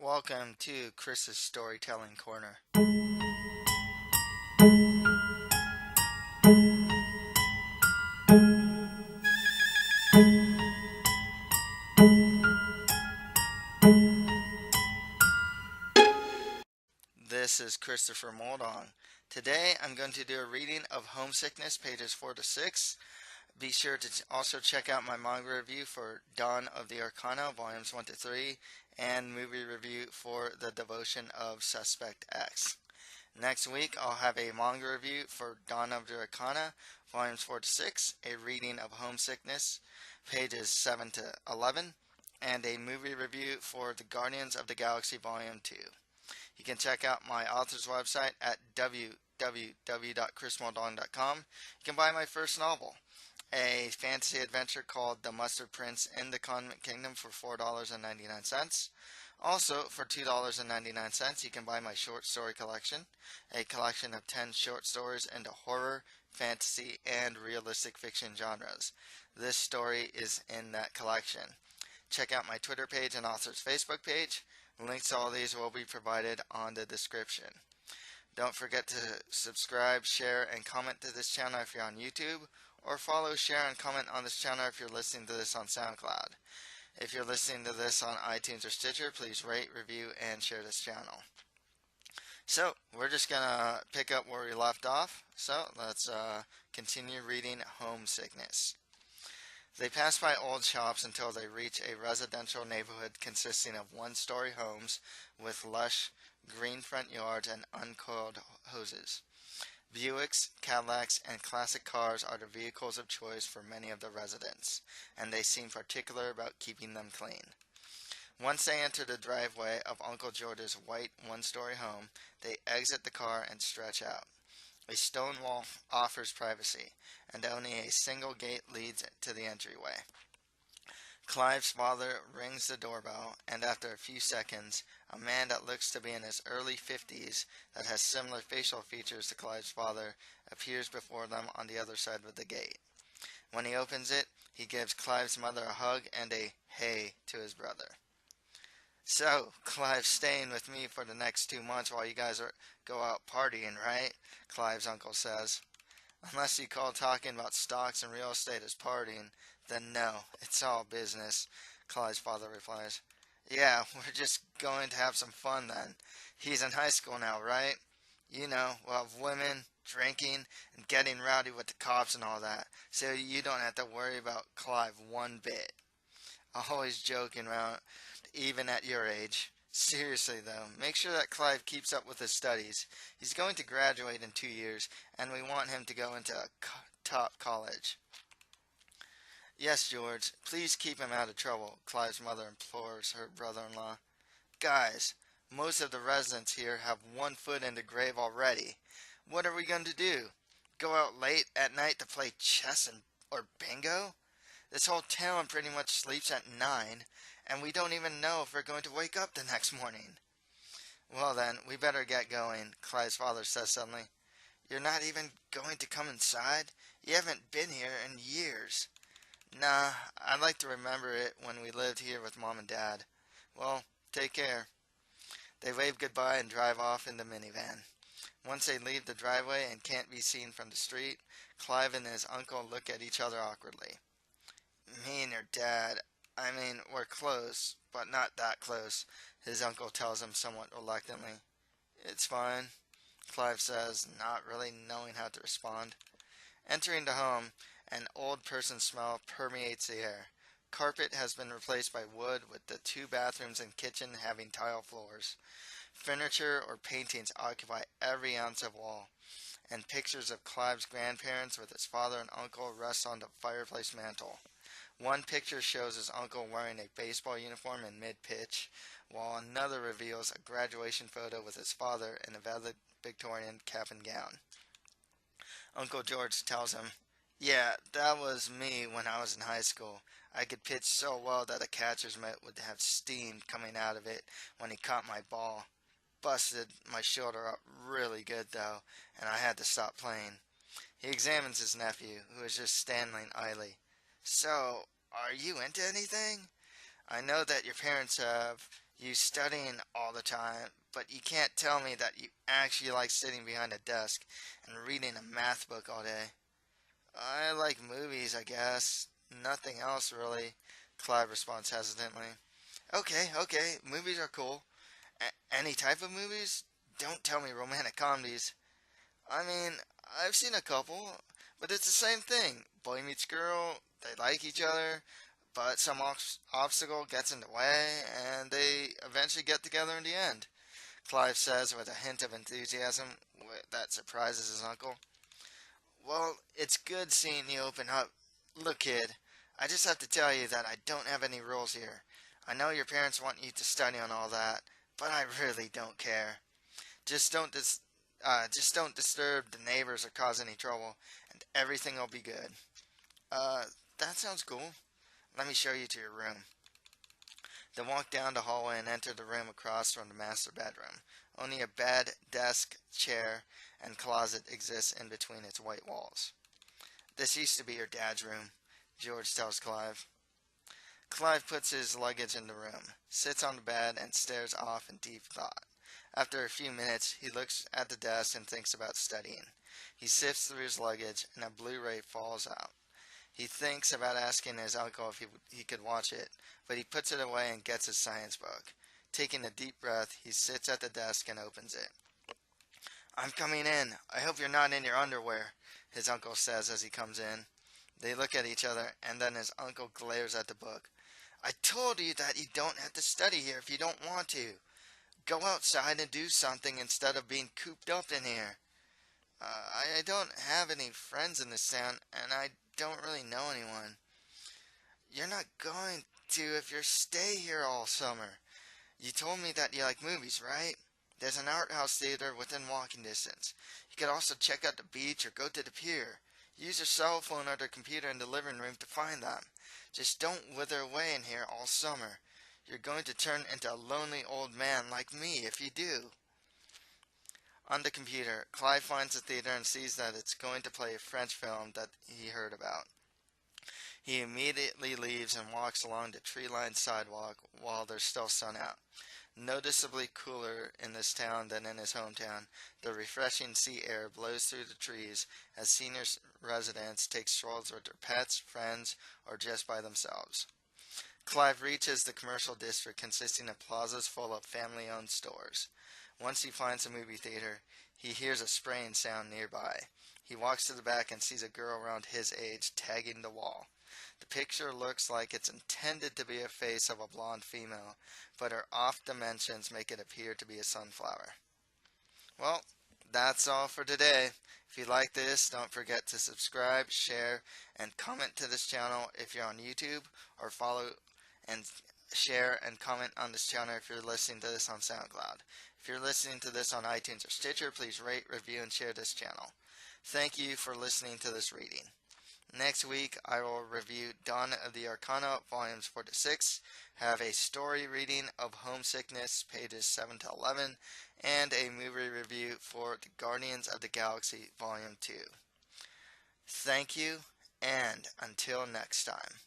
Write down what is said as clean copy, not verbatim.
Welcome to Chris's Storytelling Corner. This is Christopher Muldong. Today I'm going to do a reading of Homesickness, pages 4 to 6. Be sure to also check out my manga review for Dawn of the Arcana, volumes 1 to 3, and movie review for The Devotion of Suspect X. Next week, I'll have a manga review for Dawn of the Arcana, volumes 4 to 6, a reading of Homesickness, pages 7 to 11, and a movie review for The Guardians of the Galaxy, volume 2. You can check out my author's website at www.chrismuldong.com. You can buy my first novel, a fantasy adventure called The Mustard Prince in the Convent Kingdom, for $4.99. Also, for $2.99, you can buy my short story collection, a collection of 10 short stories into horror, fantasy, and realistic fiction genres. This story is in that collection. Check out my Twitter page and author's Facebook page. Links to all these will be provided on the description. Don't forget to subscribe, share, and comment to this channel if you're on YouTube, or follow, share, and comment on this channel if you're listening to this on SoundCloud. If you're listening to this on iTunes or Stitcher, please rate, review, and share this channel. So, we're just going to pick up where we left off. So, let's continue reading Homesickness. They pass by old shops until they reach a residential neighborhood consisting of one-story homes with lush, green front yards and uncoiled hoses. Buicks, Cadillacs, and classic cars are the vehicles of choice for many of the residents, and they seem particular about keeping them clean. Once they enter the driveway of Uncle George's white one-story home, they exit the car and stretch out. A stone wall offers privacy, and only a single gate leads to the entryway. Clive's father rings the doorbell, and after a few seconds, a man that looks to be in his early 50s that has similar facial features to Clive's father appears before them on the other side of the gate. When he opens it, he gives Clive's mother a hug and a "hey" to his brother. "So, Clive's staying with me for the next 2 months while you guys go out partying, right?" Clive's uncle says. "Unless you call talking about stocks and real estate as partying, then no, it's all business," Clive's father replies. "Yeah, we're just going to have some fun then. He's in high school now, right? You know, we'll have women, drinking, and getting rowdy with the cops and all that, so you don't have to worry about Clive one bit. Always joking around, even at your age. Seriously though, make sure that Clive keeps up with his studies. He's going to graduate in 2 years, and we want him to go into a top college." "Yes, George, please keep him out of trouble," Clive's mother implores her brother-in-law. "Guys, most of the residents here have one foot in the grave already. What are we going to do? Go out late at night to play chess or bingo? This whole town pretty much sleeps at 9, and we don't even know if we're going to wake up the next morning." "Well then, we better get going," Clive's father says suddenly. "You're not even going to come inside? You haven't been here in years." "Nah, I'd like to remember it when we lived here with Mom and Dad." "Well, take care." They wave goodbye and drive off in the minivan. Once they leave the driveway and can't be seen from the street, Clive and his uncle look at each other awkwardly. "Me and your dad, I mean, we're close, but not that close," his uncle tells him somewhat reluctantly. "It's fine," Clive says, not really knowing how to respond. Entering the home, an old person smell permeates the air. Carpet has been replaced by wood, with the 2 bathrooms and kitchen having tile floors. Furniture or paintings occupy every ounce of wall, and pictures of Clive's grandparents with his father and uncle rest on the fireplace mantel. One picture shows his uncle wearing a baseball uniform in mid-pitch, while another reveals a graduation photo with his father in a valedictorian cap and gown. Uncle George tells him, "Yeah, that was me when I was in high school. I could pitch so well that a catcher's mitt would have steam coming out of it when he caught my ball. Busted my shoulder up really good, though, and I had to stop playing." He examines his nephew, who is just standing idly. "So, are you into anything? I know that your parents have You studying all the time, but you can't tell me that you actually like sitting behind a desk and reading a math book all day. I like movies, I guess. Nothing else, really, Clive responds hesitantly. Okay, movies are cool. Any type of movies? Don't tell me romantic comedies. I mean, I've seen a couple, but it's the same thing. Boy meets girl, they like each other, but some obstacle gets in the way, and they eventually get together in the end, Clive says with a hint of enthusiasm that surprises his uncle. Well, it's good seeing you open up. Look, kid, I just have to tell you that I don't have any rules here. I know your parents want you to study on all that, but I really don't care. Just don't just don't disturb the neighbors or cause any trouble, and everything will be good. Uh, that sounds cool. Let me show you to your room. They walk down the hallway and enter the room across from the master bedroom. Only a bed, desk, chair, and closet exists in between its white walls. This used to be your dad's room, George tells Clive. Clive puts his luggage in the room, sits on the bed, and stares off in deep thought. After a few minutes, he looks at the desk and thinks about studying. He sifts through his luggage, and a Blu-ray falls out. He thinks about asking his uncle if he could watch it, but he puts it away and gets his science book. Taking a deep breath, he sits at the desk and opens it. I'm coming in. I hope you're not in your underwear, his uncle says as he comes in. They look at each other, and then his uncle glares at the book. I told you that you don't have to study here if you don't want to. Go outside and do something instead of being cooped up in here. I don't have any friends in this town, and I don't really know anyone. You're not going to if you stay here all summer. You told me that you like movies, right? There's an art house theater within walking distance. You could also check out the beach or go to the pier. Use your cell phone or the computer in the living room to find them. Just don't wither away in here all summer. You're going to turn into a lonely old man like me if you do. On the computer, Clive finds the theater and sees that it's going to play a French film that he heard about. He immediately leaves and walks along the tree-lined sidewalk while there's still sun out. Noticeably cooler in this town than in his hometown, the refreshing sea air blows through the trees as senior residents take strolls with their pets, friends, or just by themselves. Clive reaches the commercial district consisting of plazas full of family-owned stores. Once he finds a movie theater, he hears a spraying sound nearby. He walks to the back and sees a girl around his age tagging the wall. The picture looks like it's intended to be a face of a blonde female, but her off dimensions make it appear to be a sunflower. Well, that's all for today. If you like this, don't forget to subscribe, share, and comment to this channel if you're on YouTube, or follow and share and comment on this channel if you're listening to this on SoundCloud. If you're listening to this on iTunes or Stitcher, please rate, review, and share this channel. Thank you for listening to this reading. Next week, I will review Dawn of the Arcana, volumes 4 to 6, have a story reading of Homesickness, pages 7 to 11, and a movie review for The Guardians of the Galaxy, volume 2. Thank you, and until next time.